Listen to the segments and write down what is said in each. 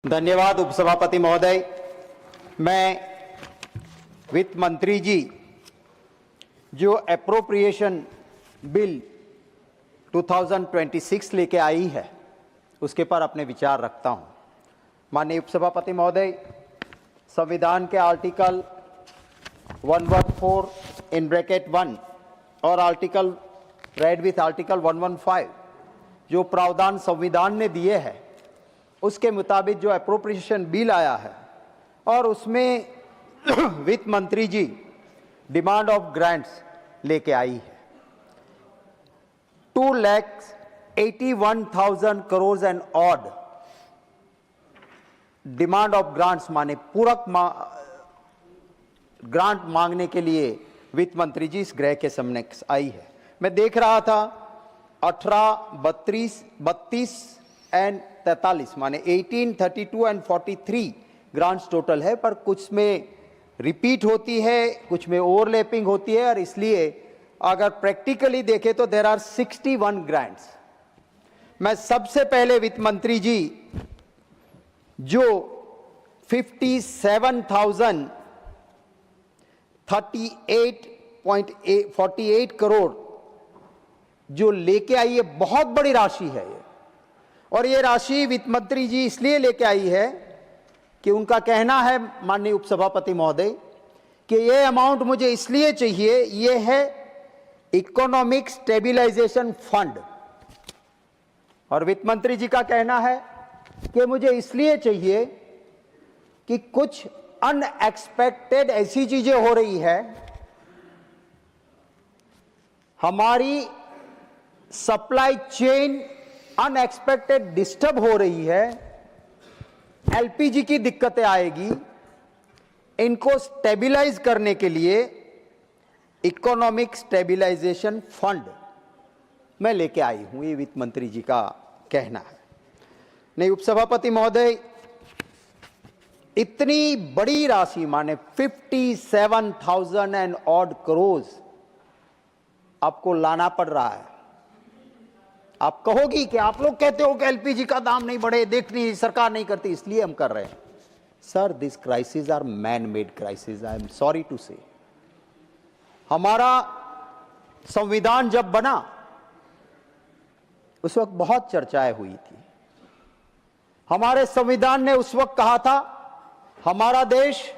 धन्यवाद उपसभापति महोदय। मैं वित्त मंत्री जी जो एप्रोप्रिएशन बिल 2026 लेके आई है उसके पर अपने विचार रखता हूं। माननीय उपसभापति महोदय, संविधान के आर्टिकल 114(1) और आर्टिकल रेड विथ आर्टिकल 115 जो प्रावधान संविधान ने दिए हैं उसके मुताबिक जो एप्रोप्रिएशन बिल आया है और उसमें वित्त मंत्री जी डिमांड ऑफ ग्रांट्स लेके आई है 2,81,000 crore and odd demand of grants माने पूरक ग्रांट मांगने के लिए वित्त मंत्री जी इस गृह के सामने आई है। मैं देख रहा था 18, 32 एंड 43 माने 18, 32 एंड 43 ग्रांट्स टोटल है, पर कुछ में रिपीट होती है, कुछ में ओवरलैपिंग होती है और इसलिए अगर प्रैक्टिकली देखें तो देयर आर 61 ग्रांट्स। मैं सबसे पहले वित्त मंत्री जी जो 57,038.48 करोड़ जो लेके आई है, बहुत बड़ी राशि है ये, और ये राशि वित्त मंत्री जी इसलिए लेके आई है कि उनका कहना है माननीय उपसभापति महोदय कि ये अमाउंट मुझे इसलिए चाहिए, ये है इकोनॉमिक स्टेबिलाइजेशन फंड, और वित्त मंत्री जी का कहना है कि मुझे इसलिए चाहिए कि कुछ अनएक्सपेक्टेड ऐसी चीजें हो रही है, हमारी सप्लाई चेन अनएक्सपेक्टेड डिस्टर्ब हो रही है, एलपीजी की दिक्कतें आएगी, इनको स्टेबिलाइज करने के लिए इकोनॉमिक स्टेबिलाइजेशन फंड मैं लेके आई हूं, ये वित्त मंत्री जी का कहना है। नहीं उपसभापति महोदय, इतनी बड़ी राशि माने 57,000 एंड ऑड करोड़ आपको लाना पड़ रहा है। आप कहोगी कि आप लोग कहते हो कि एलपीजी का दाम नहीं बढ़े, देखनी सरकार नहीं करती इसलिए हम कर रहे हैं। Sir, this crisis are man made crisis, I am sorry to say. हमारा संविधान जब बना उस वक्त बहुत चर्चाएं हुई थी। हमारे संविधान ने उस वक्त कहा था हमारा देश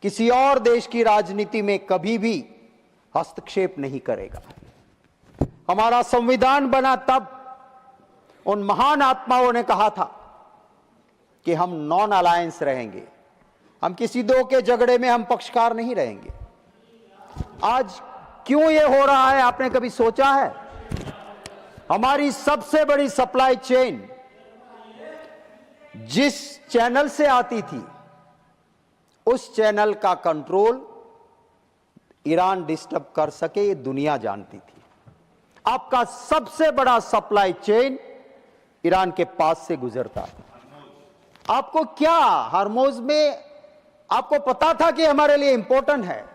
किसी और देश की राजनीति में कभी भी हस्तक्षेप नहीं करेगा। हमारा संविधान बना तब उन महान आत्माओं ने कहा था कि हम नॉन अलायंस रहेंगे, हम किसी दो के झगड़े में हम पक्षकार नहीं रहेंगे। आज क्यों ये हो रहा है, आपने कभी सोचा है? हमारी सबसे बड़ी सप्लाई चेन जिस चैनल से आती थी उस चैनल का कंट्रोल ईरान डिस्टर्ब कर सके ये दुनिया जानती थी। आपका सबसे बड़ा सप्लाई चेन ईरान के पास से गुजरता था। आपको क्या हरमोज में आपको पता था कि हमारे लिए इंपॉर्टेंट है?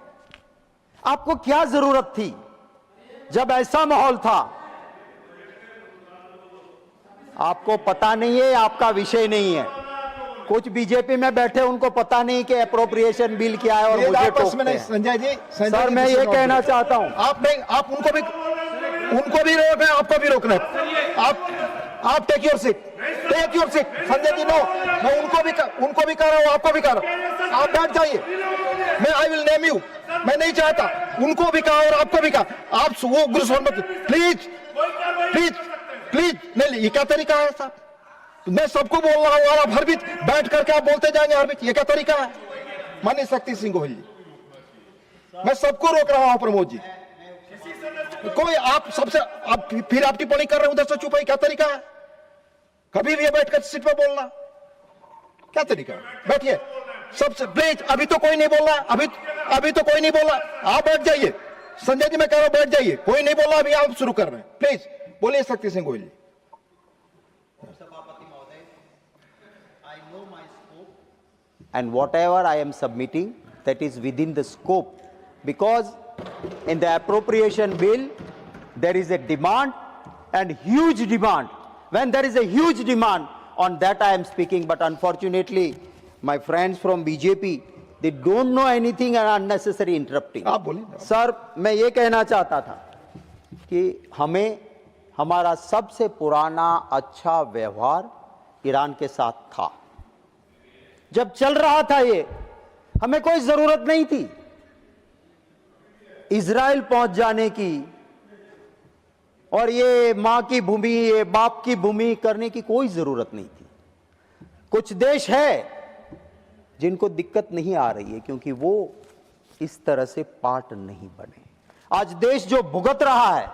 आपको क्या जरूरत थी जब ऐसा माहौल था? आपको पता नहीं है, आपका विषय नहीं है। कुछ बीजेपी में बैठे उनको पता नहीं कि एप्रोप्रिएशन बिल क्या है और मुझे टोकते हैं। संजय जी, सर मैं ये कहना चाहता हूं, आप नहीं, आप उनको भी रोक रहे हैं, आपको भी रोक रहे हैं। आप take your seat Sanjay ji. No, मैं उनको भी कर रहा हूं, आपको भी कर रहा हूं। आप बैठ जाइए, मैं आई विल नेम यू। मैं नहीं चाहता, उनको भी कहा और आपको भी कहा। आप वो गुस्सा मत, प्लीज नहीं। ये क्या तरीका है साहब? मैं सबको बोल रहा हूं और आप हर बीच बैठ करके आप बोलते जाएंगे हर बीच, ये क्या तरीका है? माननीय शक्ति सिंह गोहिल जी, मैं सबको रोक रहा हूं। प्रमोद जी, कोई आप सबसे आप फिर आप टिप्पणी कर रहे हैं उधर से चुप है, क्या तरीका है? कभी भी बैठकर सीट पर बोलना क्या तरीका है? बैठिए सबसे, प्लीज। अभी तो कोई नहीं बोल रहा, अभी तो कोई नहीं बोल रहा। आप बैठ जाइए संजय जी, मैं कह रहा हूं बैठ जाइए। कोई नहीं बोल रहा, अभी आप शुरू कर रहे हैं। प्लीज बोलिए शक्ति सिंह गोहिल जी। and whatever I am submitting, that is within the scope, because in the appropriation bill there is a demand and huge demand. When there is a huge demand, on that I am speaking, but unfortunately, my friends from BJP, they don't know anything and unnecessary interrupting. आप बोलिए ना। Sir, मैं ये कहना चाहता था कि हमें हमारा सबसे पुराना अच्छा व्यवहार ईरान के साथ था। जब चल रहा था ये, हमें कोई जरूरत नहीं थी इजराइल पहुंच जाने की और ये मां की भूमि, ये बाप की भूमि करने की कोई जरूरत नहीं थी। कुछ देश है जिनको दिक्कत नहीं आ रही है क्योंकि वो इस तरह से पार्ट नहीं बने। आज देश जो भुगत रहा है,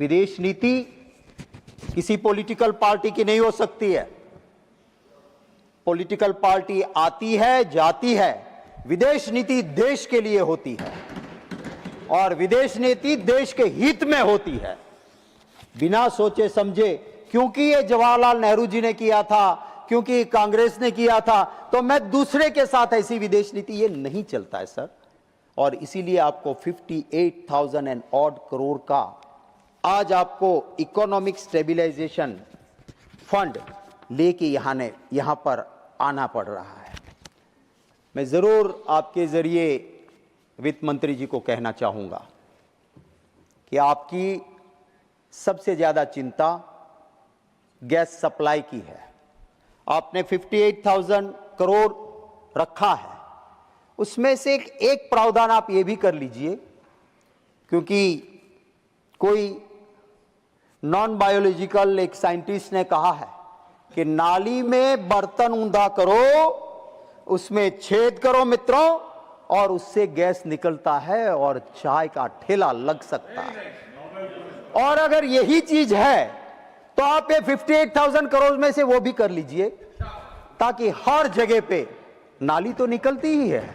विदेश नीति किसी पॉलिटिकल पार्टी की नहीं हो सकती है। पॉलिटिकल पार्टी आती है, जाती है, विदेश नीति देश के लिए होती है और विदेश नीति देश के हित में होती है, बिना सोचे समझे। क्योंकि ये जवाहरलाल नेहरू जी ने किया था, क्योंकि कांग्रेस ने किया था, तो मैं दूसरे के साथ ऐसी विदेश नीति, ये नहीं चलता है सर। और इसीलिए आपको 58,000 एंड ऑड करोड़ का आज आपको इकोनॉमिक स्टेबलाइजेशन फंड लेके यहां पर आना पड़ रहा है। मैं जरूर आपके जरिए वित्त मंत्री जी को कहना चाहूंगा कि आपकी सबसे ज्यादा चिंता गैस सप्लाई की है। आपने 58,000 करोड़ रखा है, उसमें से एक प्रावधान आप ये भी कर लीजिए, क्योंकि कोई नॉन बायोलॉजिकल एक साइंटिस्ट ने कहा है कि नाली में बर्तन ऊंधा करो, उसमें छेद करो मित्रों, और उससे गैस निकलता है और चाय का ठेला लग सकता है। और अगर यही चीज है तो आप ये 58,000 करोड़ में से वो भी कर लीजिए, ताकि हर जगह पे नाली तो निकलती ही है,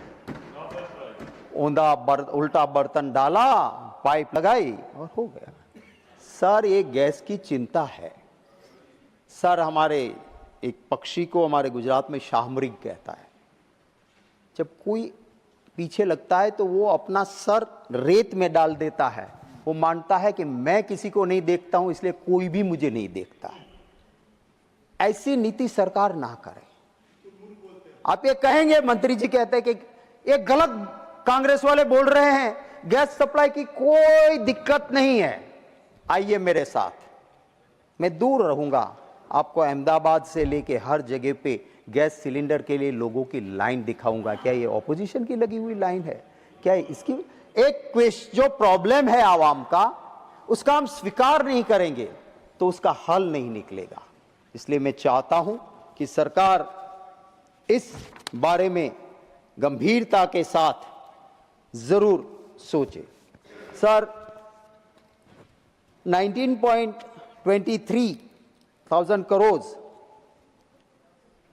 उल्टा बर्तन डाला, पाइप लगाई और हो गया। सर, ये गैस की चिंता है। सर, हमारे एक पक्षी को हमारे गुजरात में शाहमृग कहता है। जब कोई पीछे लगता है तो वो अपना सर रेत में डाल देता है। वो मानता है कि मैं किसी को नहीं देखता हूं, इसलिए कोई भी मुझे नहीं देखता है। ऐसी नीति सरकार ना करे। आप ये कहेंगे, मंत्री जी कहते हैं कि ये गलत कांग्रेस वाले बोल रहे हैं, गैस सप्लाई की कोई दिक्कत नहीं है। आइए मेरे साथ, मैं दूर रहूंगा, आपको अहमदाबाद से लेके हर जगह पे गैस सिलेंडर के लिए लोगों की लाइन दिखाऊंगा। क्या ये ऑपोजिशन की लगी हुई लाइन है? क्या इसकी एक क्वेश्चन, जो प्रॉब्लम है आवाम का, उसका हम स्वीकार नहीं करेंगे तो उसका हल नहीं निकलेगा। इसलिए मैं चाहता हूं कि सरकार इस बारे में गंभीरता के साथ जरूर सोचे। सर, 19.23,000 करोड़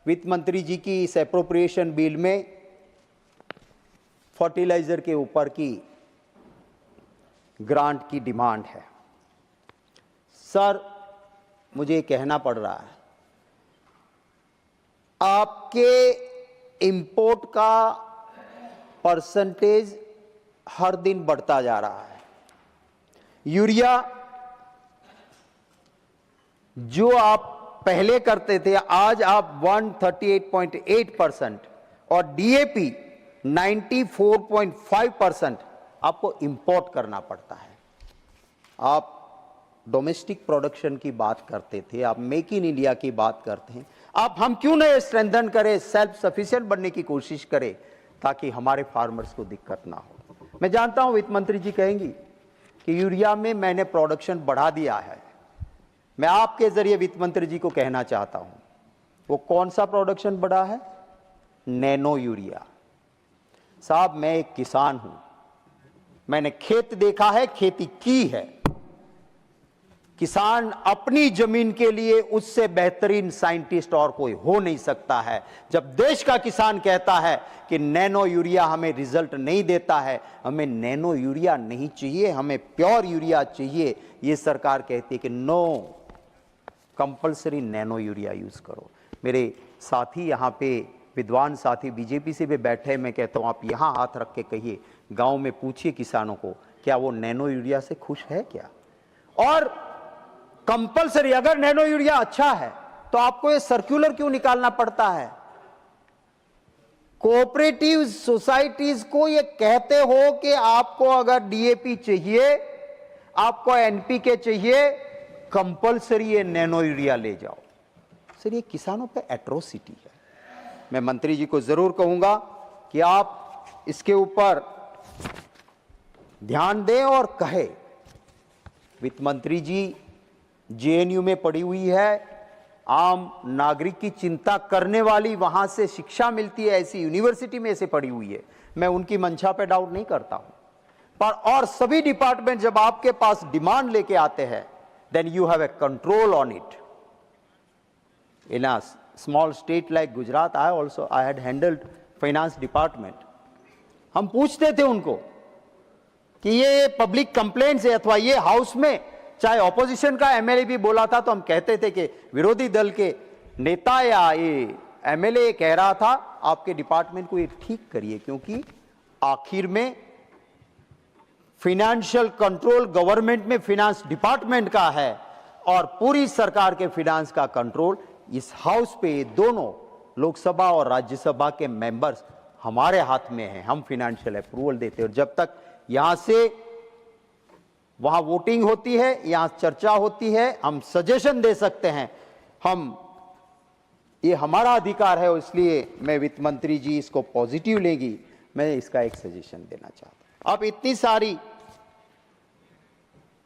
वित्त मंत्री जी की इस एप्रोप्रिएशन बिल में फर्टिलाइजर के ऊपर की ग्रांट की डिमांड है। सर, मुझे कहना पड़ रहा है, आपके इंपोर्ट का परसेंटेज हर दिन बढ़ता जा रहा है। यूरिया जो आप पहले करते थे, आज आप 138.8% और डीएपी 94.5% आपको इंपोर्ट करना पड़ता है। आप डोमेस्टिक प्रोडक्शन की बात करते थे, आप मेक इन इंडिया की बात करते हैं। आप हम क्यों नहीं स्ट्रेंथन करें, सेल्फ सफिशिएंट बनने की कोशिश करें, ताकि हमारे फार्मर्स को दिक्कत ना हो। मैं जानता हूं वित्त मंत्री जी कहेंगी कि यूरिया में मैंने प्रोडक्शन बढ़ा दिया है। मैं आपके जरिए वित्त मंत्री जी को कहना चाहता हूं, वो कौन सा प्रोडक्शन बढ़ा है? Nano urea. साहब, मैं एक किसान हूं, मैंने खेत देखा है, खेती की है। किसान अपनी जमीन के लिए उससे बेहतरीन साइंटिस्ट और कोई हो नहीं सकता है। जब देश का किसान कहता है कि नैनो यूरिया हमें रिजल्ट नहीं देता है, हमें नैनो यूरिया नहीं चाहिए, हमें प्योर यूरिया चाहिए, ये सरकार कहती है कि no, compulsory nano urea use करो। मेरे साथी यहाँ पे विद्वान साथी बीजेपी से भी बैठे, मैं कहता हूँ आप यहाँ हाथ रख के कहिए, गांव में पूछिए किसानों को, क्या वो नैनो यूरिया से खुश है क्या? और कंपलसरी, अगर नैनो यूरिया अच्छा है तो आपको ये सर्कुलर क्यों निकालना पड़ता है? कोऑपरेटिव सोसाइटीज को ये कहते हो कि आपको अगर डीएपी चाहिए, आपको एनपीके चाहिए, कंपलसरी ये नैनो यूरिया ले जाओ। सर, ये किसानों पे एट्रोसिटी है। मैं मंत्री जी को जरूर कहूंगा कि आप इसके ऊपर ध्यान दें और कहे। वित्त मंत्री जी जेएनयू में पड़ी हुई है, आम नागरिक की चिंता करने वाली, वहां से शिक्षा मिलती है, ऐसी यूनिवर्सिटी में से पड़ी हुई है। मैं उनकी मंशा पे डाउट नहीं करता हूं, पर और सभी डिपार्टमेंट जब आपके पास डिमांड लेके आते हैं, then you have a control on it. In a small state like Gujarat, I had handled finance department. हम पूछते थे उनको कि ये पब्लिक कंप्लेंट्स है, अथवा ये हाउस में चाहे ऑपोजिशन का एमएलए भी बोला था तो हम कहते थे कि विरोधी दल के नेता या ये एमएलए कह रहा था, आपके डिपार्टमेंट को ये ठीक करिए, क्योंकि आखिर में फाइनेंशियल कंट्रोल गवर्नमेंट में फाइनेंस डिपार्टमेंट का है और पूरी सरकार के फाइनेंस का कंट्रोल इस हाउस पे, ये दोनों लोकसभा और राज्यसभा के मेंबर्स हमारे हाथ में हैं। हम फाइनेंशियल अप्रूवल देते हैं और जब तक यहां से वहां वोटिंग होती है, यहां चर्चा होती है, हम सजेशन दे सकते हैं, ये हमारा अधिकार है। इसलिए मैं वित्त मंत्री जी इसको पॉजिटिव लेंगी, मैं इसका एक सजेशन देना चाहता हूं। आप इतनी सारी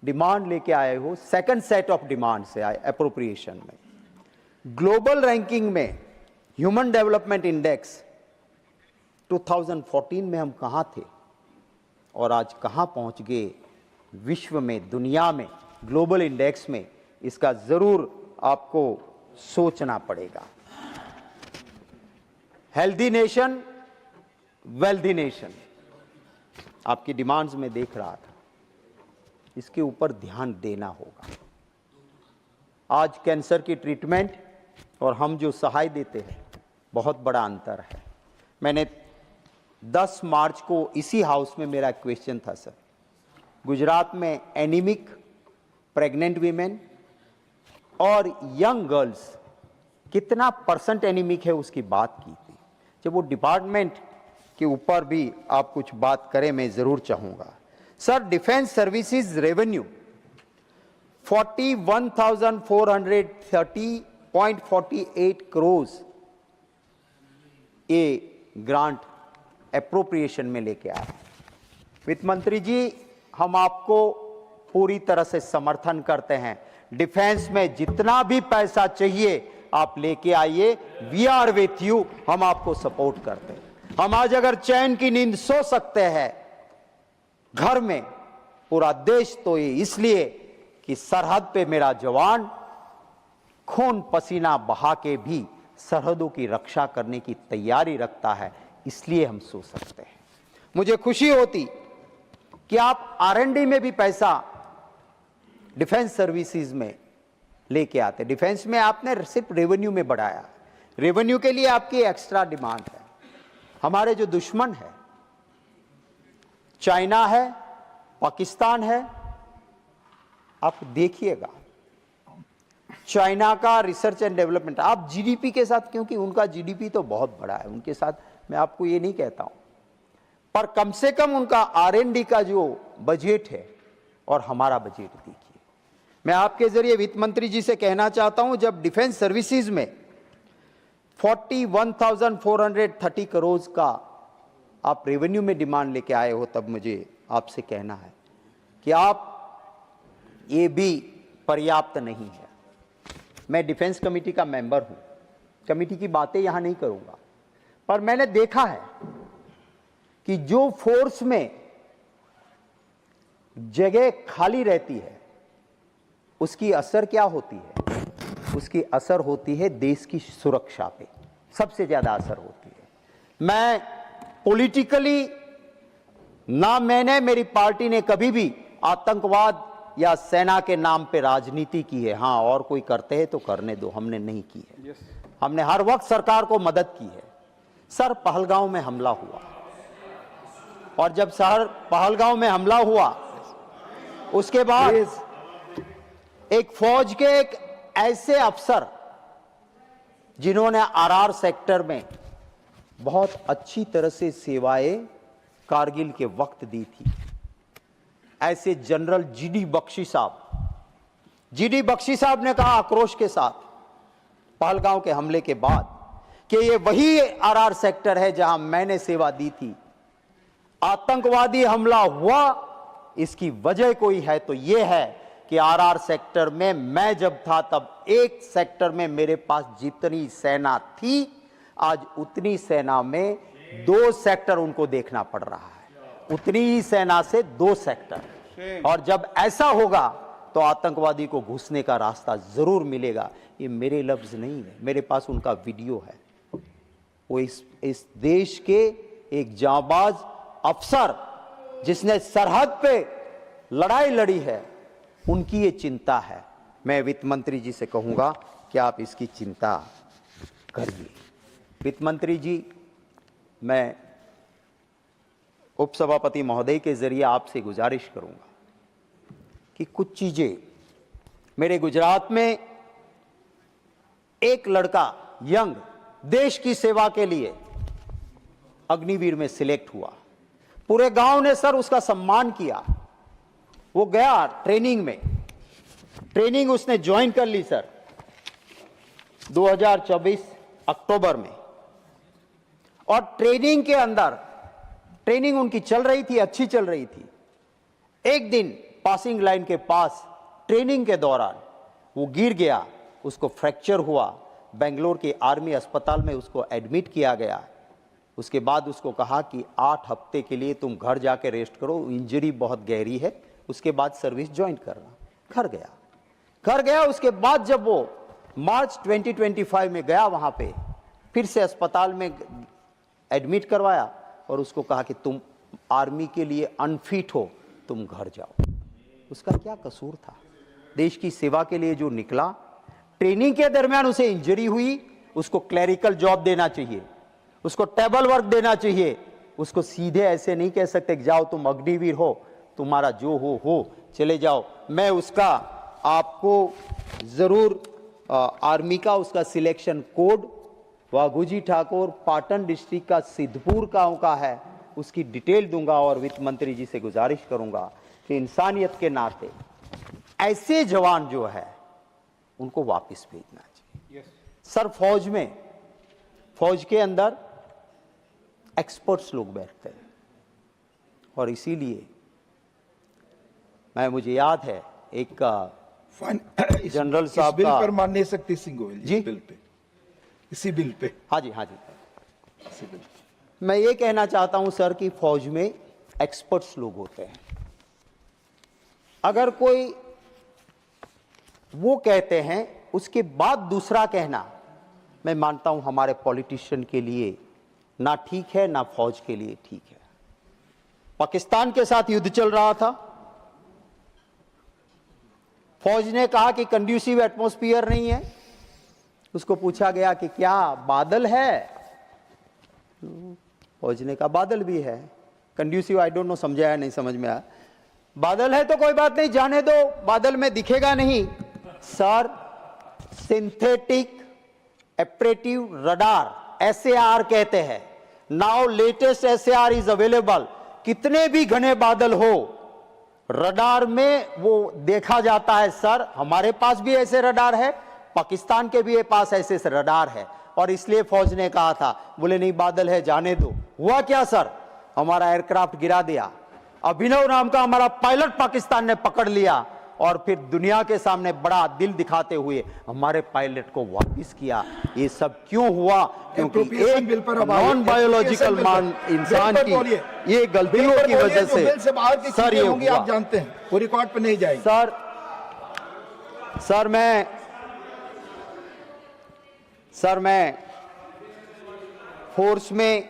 डिमांड लेके आए हो, सेकंड सेट ऑफ डिमांड से आए अप्रोप्रिएशन में। ग्लोबल रैंकिंग में ह्यूमन डेवलपमेंट इंडेक्स 2014 में हम कहां थे और आज कहां पहुंच गए विश्व में, दुनिया में, ग्लोबल इंडेक्स में, इसका जरूर आपको सोचना पड़ेगा। हेल्दी नेशन, वेल्दी नेशन, आपकी डिमांड्स में देख रहा था, इसके ऊपर ध्यान देना होगा। आज कैंसर की ट्रीटमेंट और हम जो सहाय देते हैं, बहुत बड़ा अंतर है। मैंने 10 मार्च को इसी हाउस में मेरा क्वेश्चन था सर, गुजरात में एनीमिक प्रेग्नेंट वीमेन और यंग गर्ल्स कितना % एनीमिक है उसकी बात की थी। जब वो डिपार्टमेंट के ऊपर भी आप कुछ बात करें, मैं जरूर चाहूंगा। Sir, defence services revenue 41,430.48 crore ये ग्रांट एप्रोप्रिएशन में लेके आए। वित्त मंत्री जी, हम आपको पूरी तरह से समर्थन करते हैं। डिफेंस में जितना भी पैसा चाहिए आप लेके आइए, वी आर विथ यू, हम आपको सपोर्ट करते हैं। हम आज अगर चैन की नींद सो सकते हैं घर में, पूरा देश तो ये इसलिए कि सरहद पे मेरा जवान खून पसीना बहा के भी सरहदों की रक्षा करने की तैयारी रखता है, इसलिए हम सो सकते हैं। मुझे खुशी होती कि आप R&D में भी पैसा डिफेंस सर्विसेज में लेके आते। डिफेंस में आपने सिर्फ रेवेन्यू में बढ़ाया, रेवेन्यू के लिए आपकी एक्स्ट्रा डिमांड है। हमारे जो दुश्मन है, चाइना है, पाकिस्तान है, आप देखिएगा चाइना का रिसर्च एंड डेवलपमेंट, आप जीडीपी के साथ, क्योंकि उनका जीडीपी तो बहुत बड़ा है, उनके साथ मैं आपको ये नहीं कहता हूं, पर कम से कम उनका R&D का जो बजट है और हमारा बजट देखिए। मैं आपके जरिए वित्त मंत्री जी से कहना चाहता हूं, जब डिफेंस सर्विसेज में 41,430 करोड़ का आप रेवेन्यू में डिमांड लेके आए हो, तब मुझे आपसे कहना है कि आप ये भी पर्याप्त नहीं है। मैं डिफेंस कमेटी का मेंबर हूं, कमेटी की बातें यहां नहीं करूंगा, पर मैंने देखा है कि जो फोर्स में जगह खाली रहती है उसकी असर क्या होती है? उसकी असर होती है देश की सुरक्षा पे, सबसे ज्यादा असर होती है। मैं पॉलिटिकली ना मैंने, मेरी पार्टी ने कभी भी आतंकवाद या सेना के नाम पे राजनीति की है। हां, और कोई करते हैं तो करने दो, हमने नहीं की है। हमने हर वक्त सरकार को मदद की है। सर, पहलगांव में हमला हुआ, और जब सर पहलगांव में हमला हुआ उसके बाद एक फौज के एक ऐसे अफसर जिन्होंने आरआर सेक्टर में बहुत अच्छी तरह से सेवाएं कारगिल के वक्त दी थी, ऐसे जनरल जीडी बख्शी साहब ने कहा आक्रोश के साथ पहलगांव के हमले के बाद कि ये वही आरआर सेक्टर है जहां मैंने सेवा दी थी। आतंकवादी हमला हुआ, इसकी वजह कोई है तो यह है कि आरआर सेक्टर में मैं जब था तब एक सेक्टर में मेरे पास जितनी सेना थी, आज उतनी सेना में 2 सेक्टर उनको देखना पड़ रहा है। उतनी ही सेना से 2 सेक्टर। और जब ऐसा होगा तो आतंकवादी को घुसने का रास्ता जरूर मिलेगा। ये मेरे लफ्ज नहीं है, मेरे पास उनका वीडियो है। वो इस देश के एक जांबाज अफसर जिसने सरहद पे लड़ाई लड़ी है, उनकी ये चिंता है। मैं वित्त मंत्री जी से कहूंगा कि आप इसकी चिंता करिए। वित्त मंत्री जी, मैं उपसभापति महोदय के जरिए आपसे गुजारिश करूंगा कि कुछ चीजें, मेरे गुजरात में एक लड़का यंग देश की सेवा के लिए अग्निवीर में सिलेक्ट हुआ। पूरे गांव ने सर उसका सम्मान किया। वो गया ट्रेनिंग में, ट्रेनिंग उसने ज्वाइन कर ली सर 2024 अक्टूबर में। और ट्रेनिंग के अंदर, ट्रेनिंग उनकी चल रही थी, अच्छी चल रही थी। एक दिन पासिंग लाइन के पास ट्रेनिंग के दौरान वो गिर गया, उसको फ्रैक्चर हुआ। बेंगलोर के आर्मी अस्पताल में उसको एडमिट किया गया। उसके बाद उसको कहा कि 8 हफ्ते के लिए तुम घर जाके रेस्ट करो, इंजरी बहुत गहरी है, उसके बाद सर्विस ज्वाइन करना। घर गया। उसके बाद जब वो मार्च 2025 में गया वहां पे, फिर से अस्पताल में एडमिट करवाया और उसको कहा कि तुम आर्मी के लिए अनफिट हो, तुम घर जाओ। उसका क्या कसूर था? देश की सेवा के लिए जो निकला, ट्रेनिंग के दरमियान उसे इंजरी हुई, उसको क्लरिकल जॉब देना चाहिए, उसको टेबल वर्क देना चाहिए। उसको सीधे ऐसे नहीं कह सकते कि जाओ तुम अग्निवीर हो, तुम्हारा जो हो चले जाओ। मैं उसका आपको जरूर आर्मी का उसका selection code Vaghuji Thakur Patan district का सिद्धपुर गांव का है, उसकी डिटेल दूंगा और वित्त मंत्री जी से गुजारिश करूंगा कि इंसानियत के नाते ऐसे जवान जो है उनको वापस भेजना चाहिए। सर फौज के अंदर एक्सपर्ट्स लोग बैठते हैं और इसीलिए मुझे याद है एक जनरल साहब बिल का पर माननीय शक्ति सिंह गोयल जी? बिल पे, इसी बिल पे, हाँ जी इसी बिल पे। मैं ये कहना चाहता हूं सर कि फौज में एक्सपर्ट्स लोग होते हैं। अगर कोई वो कहते हैं उसके बाद दूसरा कहना, मैं मानता हूं हमारे पॉलिटिशियन के लिए ना ठीक है ना फौज के लिए ठीक है। पाकिस्तान के साथ युद्ध चल रहा था, फौज ने कहा कि कंड्यूसिव एटमॉस्फेयर नहीं है। उसको पूछा गया कि क्या बादल है? फौज ने कहा बादल भी है। कंड्यूसिव आई डोंट नो, समझा या नहीं समझ में आया। बादल है तो कोई बात नहीं, जाने दो, बादल में दिखेगा नहीं। सर, सिंथेटिक एपरेटिव रडार SAR कहते हैं। Now latest SAR is available. कितने भी घने बादल हो, रडार में वो देखा जाता है। सर, हमारे पास भी ऐसे रडार है, पाकिस्तान के भी पास ऐसे रडार है। और इसलिए फौज ने कहा था, बोले नहीं बादल है जाने दो। हुआ क्या सर? हमारा एयरक्राफ्ट गिरा दिया। अभिनव नाम का हमारा पायलट पाकिस्तान ने पकड़ लिया और फिर दुनिया के सामने बड़ा दिल दिखाते हुए हमारे पायलट को वापस किया। ये सब क्यों हुआ? क्योंकि एक नॉन बायोलॉजिकल इंसान की ये गलतियों की वजह से सर ये हुआ। आप जानते हैं, वो रिकॉर्ड पे नहीं जाएगी। सर मैं फोर्स में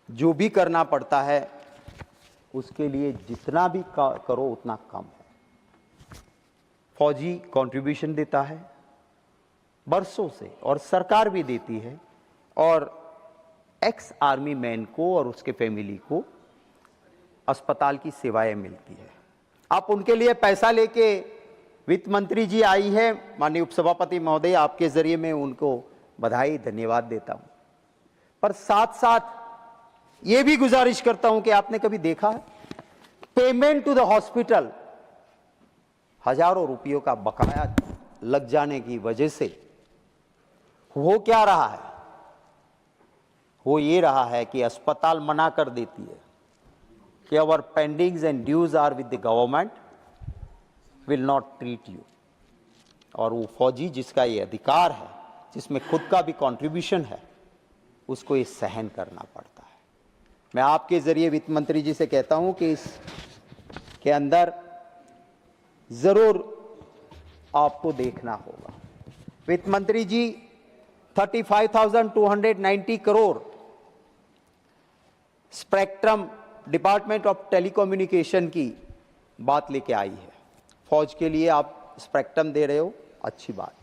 जो भी करना पड़ता है उसके लिए जितना भी करो उतना कम है। फौजी कंट्रीब्यूशन देता है बरसों से और सरकार भी देती है, और एक्स आर्मी मैन को और उसके फैमिली को अस्पताल की सेवाएं मिलती है। आप उनके लिए पैसा लेके वित्त मंत्री जी आई है, माननीय उपसभापति महोदय, आपके जरिए मैं उनको बधाई धन्यवाद देता हूं, पर साथ साथ ये भी गुजारिश करता हूं कि आपने कभी देखा है पेमेंट टू द हॉस्पिटल हजारों रुपयों का बकाया लग जाने की वजह से हो क्या रहा है? हो ये रहा है कि अस्पताल मना कर देती है कि our pendings and dues are with the government, will not treat you. और वो फौजी जिसका ये अधिकार है, जिसमें खुद का भी कंट्रीब्यूशन है, उसको ये सहन करना पड़ता है। मैं आपके जरिए वित्त मंत्री जी से कहता हूं कि इसके अंदर जरूर आपको देखना होगा। वित्त मंत्री जी 35,290 crore spectrum department of telecommunication की बात लेके आई है। फौज के लिए आप स्पेक्ट्रम दे रहे हो, अच्छी बात,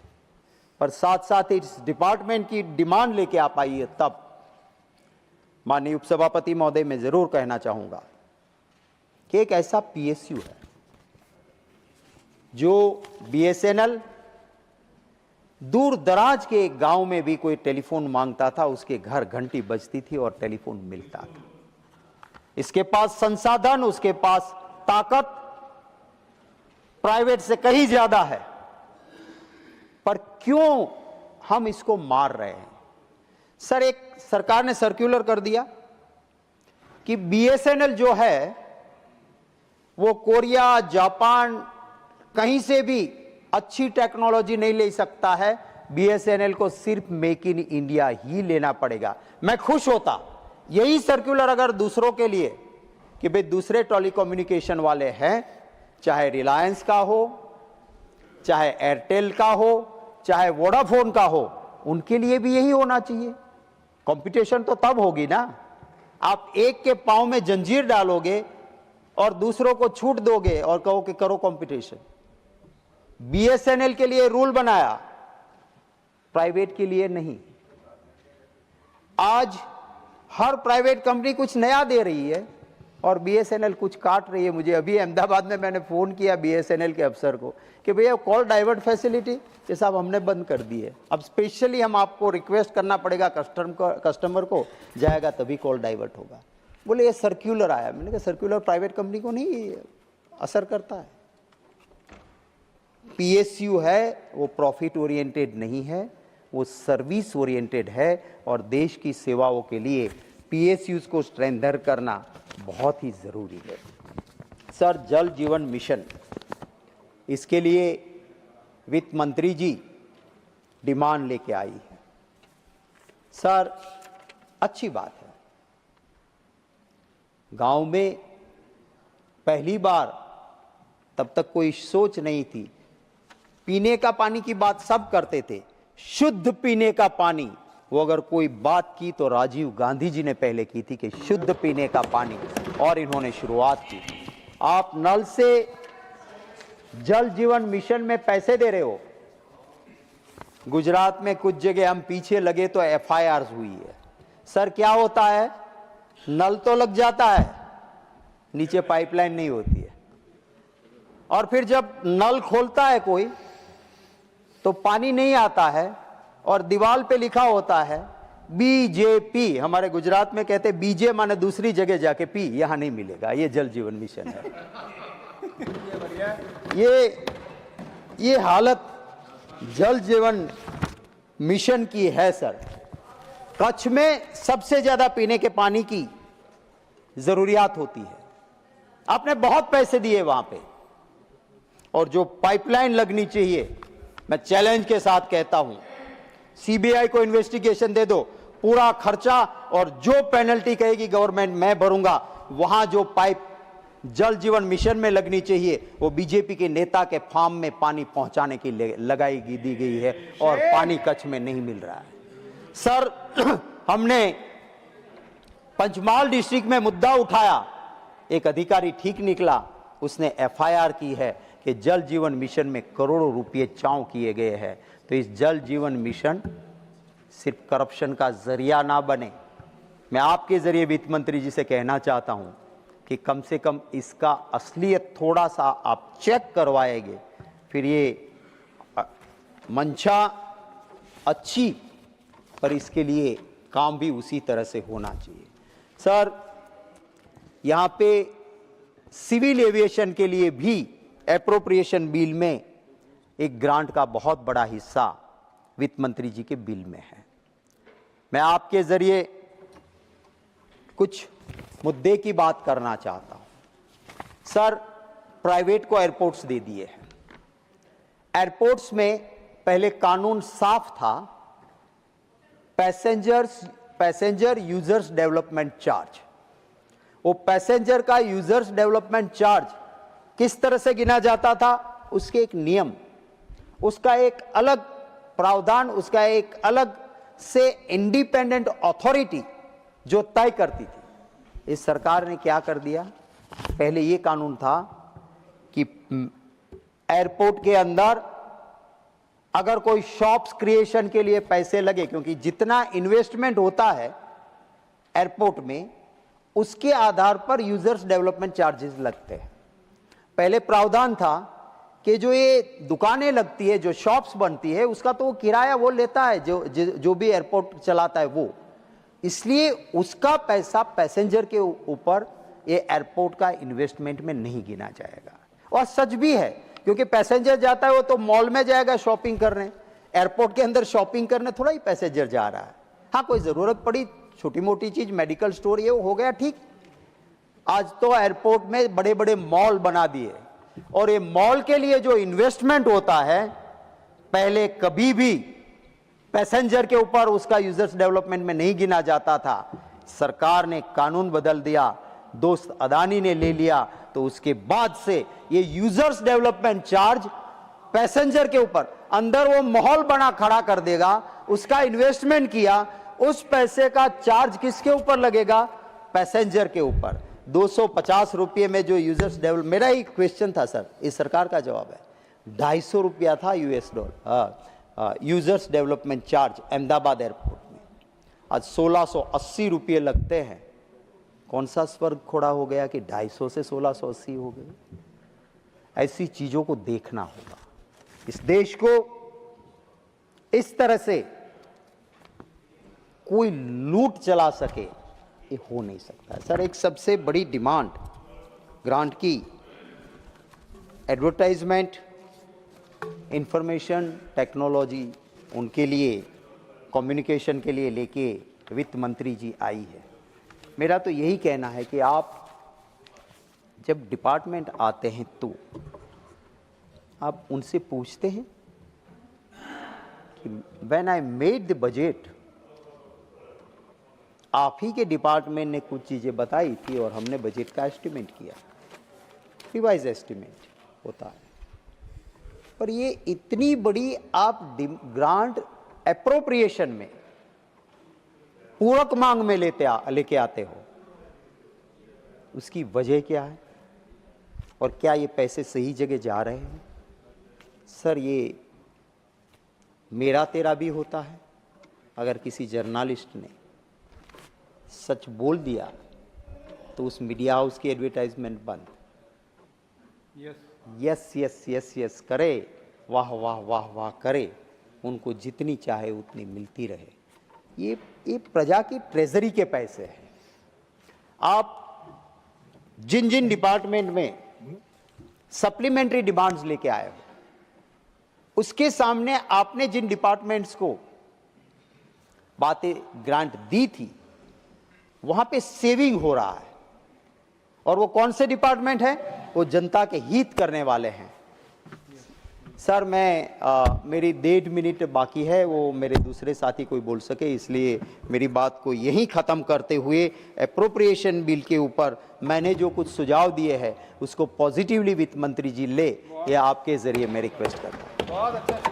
पर साथ साथ इस डिपार्टमेंट की डिमांड लेके आप आई है, तब माननीय उपसभापति महोदय मैं जरूर कहना चाहूंगा कि एक ऐसा पीएसयू है जो बीएसएनएल दूर दराज के एक गांव में भी कोई टेलीफोन मांगता था, उसके घर घंटी बजती थी और टेलीफोन मिलता था। इसके पास संसाधन, उसके पास ताकत प्राइवेट से कहीं ज्यादा है, पर क्यों हम इसको मार रहे हैं? सर, एक सरकार ने सर्कुलर कर दिया कि बीएसएनएल जो है वो कोरिया, जापान, कहीं से भी अच्छी टेक्नोलॉजी नहीं ले सकता है, बीएसएनएल को सिर्फ मेक इन इंडिया ही लेना पड़ेगा। मैं खुश होता यही सर्कुलर अगर दूसरों के लिए कि भाई दूसरे टेलीकम्युनिकेशन वाले हैं, चाहे रिलायंस का हो, चाहे एयरटेल का हो, चाहे वोडाफोन का हो, उनके लिए भी यही होना चाहिए। कंपटीशन तो तब होगी ना, आप एक के पांव में जंजीर डालोगे और दूसरों को छूट दोगे और कहो कि करो कंपटीशन। बीएसएनएल के लिए रूल बनाया, प्राइवेट के लिए नहीं। आज हर प्राइवेट कंपनी कुछ नया दे रही है और बीएसएनएल कुछ काट रही है। मुझे अभी अहमदाबाद में मैंने फोन किया बीएसएनएल के अफसर को कि भैया कॉल डाइवर्ट फैसिलिटी ये साहब हमने बंद कर दी है, अब स्पेशली हम आपको रिक्वेस्ट करना पड़ेगा, कस्टमर को जाएगा तभी कॉल डाइवर्ट होगा। बोले ये सर्कुलर आया। मैंने कहा सर्कुलर प्राइवेट कंपनी को नहीं असर करता है। पीएसयू है वो प्रॉफिट ओरिएंटेड नहीं है, वो सर्विस ओरिएंटेड है और देश की सेवाओं के लिए पीएसयूज को स्ट्रेंथन करना बहुत ही जरूरी है। सर, जल जीवन मिशन, इसके लिए वित्त मंत्री जी डिमांड लेके आई है। सर, अच्छी बात है, गांव में पहली बार, तब तक कोई सोच नहीं थी, पीने का पानी की बात सब करते थे, शुद्ध पीने का पानी, वो अगर कोई बात की तो राजीव गांधी जी ने पहले की थी कि शुद्ध पीने का पानी, और इन्होंने शुरुआत की। आप नल से जल जीवन मिशन में पैसे दे रहे हो, गुजरात में कुछ जगह हम पीछे लगे तो एफआईआर हुई है। सर, क्या होता है, नल तो लग जाता है, नीचे पाइपलाइन नहीं होती है, और फिर जब नल खोलता है कोई तो पानी नहीं आता है और दीवार पे लिखा होता है बीजेपी। हमारे गुजरात में कहते बीजे माने दूसरी जगह जाके पी, यहां नहीं मिलेगा। ये जल जीवन मिशन है। ये हालत जल जीवन मिशन की है। सर, कच्छ में सबसे ज्यादा पीने के पानी की जरूरियात होती है, आपने बहुत पैसे दिए वहां पे, और जो पाइपलाइन लगनी चाहिए, मैं चैलेंज के साथ कहता हूं, सीबीआई को इन्वेस्टिगेशन दे दो, पूरा खर्चा और जो पेनल्टी कहेगी गवर्नमेंट मैं भरूंगा। वहां जो पाइप जल जीवन मिशन में लगनी चाहिए वो बीजेपी के नेता के फार्म में पानी पहुंचाने की लगाई दी गई है और पानी कच्छ में नहीं मिल रहा है। सर, हमने पंचमहाल डिस्ट्रिक्ट में मुद्दा उठाया, एक अधिकारी ठीक निकला, उसने एफआईआर की है कि जल जीवन मिशन में करोड़ों रुपए चाव किए गए हैं। तो इस जल जीवन मिशन सिर्फ करप्शन का जरिया ना बने। मैं आपके जरिए वित्त मंत्री जी से कहना चाहता हूं कि कम से कम इसका असलियत थोड़ा सा आप चेक करवाएंगे, फिर ये मंशा अच्छी, पर इसके लिए काम भी उसी तरह से होना चाहिए। सर, यहाँ पे सिविल एविएशन के लिए भी एप्रोप्रिएशन बिल में एक ग्रांट का बहुत बड़ा हिस्सा वित्त मंत्री जी के बिल में है। मैं आपके जरिए कुछ मुद्दे की बात करना चाहता हूं। सर, प्राइवेट को एयरपोर्ट्स दे दिए हैं। एयरपोर्ट्स में पहले कानून साफ था, पैसेंजर यूजर्स डेवलपमेंट चार्ज। वो पैसेंजर का यूजर्स डेवलपमेंट चार्ज किस तरह से गिना जाता था, उसके एक नियम, उसका एक अलग प्रावधान, उसका एक अलग से इंडिपेंडेंट अथॉरिटी जो तय करती थी। इस सरकार ने क्या कर दिया, पहले ये कानून था कि एयरपोर्ट के अंदर अगर कोई शॉप्स क्रिएशन के लिए पैसे लगे, क्योंकि जितना इन्वेस्टमेंट होता है एयरपोर्ट में उसके आधार पर यूजर्स डेवलपमेंट चार्जेस लगते हैं। पहले प्रावधान था कि जो ये दुकानें लगती है, जो शॉप्स बनती है, उसका तो वो किराया वो लेता है, जो भी एयरपोर्ट चलाता है वो, इसलिए उसका पैसा पैसेंजर के ऊपर ये एयरपोर्ट का इन्वेस्टमेंट में नहीं गिना जाएगा। और सच भी है, क्योंकि पैसेंजर जाता है वो तो मॉल में जाएगा शॉपिंग करने, एयरपोर्ट के अंदर शॉपिंग करने थोड़ा ही पैसेंजर जा रहा है। हाँ, कोई जरूरत पड़ी, छोटी मोटी चीज, मेडिकल स्टोर, ये हो गया ठीक। आज तो एयरपोर्ट में बड़े बड़े मॉल बना दिए, और ये मॉल के लिए जो इन्वेस्टमेंट होता है, पहले कभी भी पैसेंजर के ऊपर उसका यूजर्स डेवलपमेंट में नहीं गिना जाता था। सरकार ने कानून बदल दिया, दोस्त अदानी ने ले लिया, तो उसके बाद से ये यूजर्स डेवलपमेंट चार्ज पैसेंजर के ऊपर, अंदर वो माहौल बना खड़ा कर देगा, उसका इन्वेस्टमेंट किया, उस पैसे का चार्ज किसके ऊपर लगेगा, पैसेंजर के ऊपर। 250 रुपये में जो यूजर्स डेवलप, मेरा ही क्वेश्चन था सर, इस सरकार का जवाब है 250 रुपया था $, users development charge Ahmedabad airport में। आज 1680 रुपये लगते हैं। कौन सा स्वर्ग खोड़ा हो गया कि 250 से 1680 हो गए। ऐसी चीजों को देखना होगा। इस देश को इस तरह से कोई लूट चला सके, ये हो नहीं सकता। सर, एक सबसे बड़ी डिमांड ग्रांट की एडवर्टाइजमेंट, इंफॉर्मेशन टेक्नोलॉजी, उनके लिए कम्युनिकेशन के लिए लेके वित्त मंत्री जी आई है। मेरा तो यही कहना है कि आप जब डिपार्टमेंट आते हैं तो आप उनसे पूछते हैं कि when I made the budget, आप ही के डिपार्टमेंट ने कुछ चीज़ें बताई थी और हमने बजट का एस्टिमेट किया, रिवाइज एस्टिमेट होता है। पर ये इतनी बड़ी आप ग्रांट एप्रोप्रिएशन में पूरक मांग में लेके आते हो, उसकी वजह क्या है और क्या ये पैसे सही जगह जा रहे हैं? सर, ये मेरा तेरा भी होता है। अगर किसी जर्नलिस्ट ने सच बोल दिया तो उस मीडिया हाउस की एडवर्टाइजमेंट बंद। यस यस यस यस करे, वाह वाह वाह वाह करे, उनको जितनी चाहे उतनी मिलती रहे। ये प्रजा की ट्रेजरी के पैसे हैं। आप जिन जिन डिपार्टमेंट में सप्लीमेंट्री डिमांड्स लेके आए हो, उसके सामने आपने जिन डिपार्टमेंट्स को बातें ग्रांट दी थी, वहां पे सेविंग हो रहा है। और वो कौन से डिपार्टमेंट है? वो जनता के हित करने वाले हैं। सर, मेरी 1.5 मिनट बाकी है, वो मेरे दूसरे साथी कोई बोल सके, इसलिए मेरी बात को यहीं ख़त्म करते हुए एप्रोप्रिएशन बिल के ऊपर मैंने जो कुछ सुझाव दिए हैं उसको पॉजिटिवली वित्त मंत्री जी ले, ये आपके ज़रिए मैं रिक्वेस्ट करता हूँ।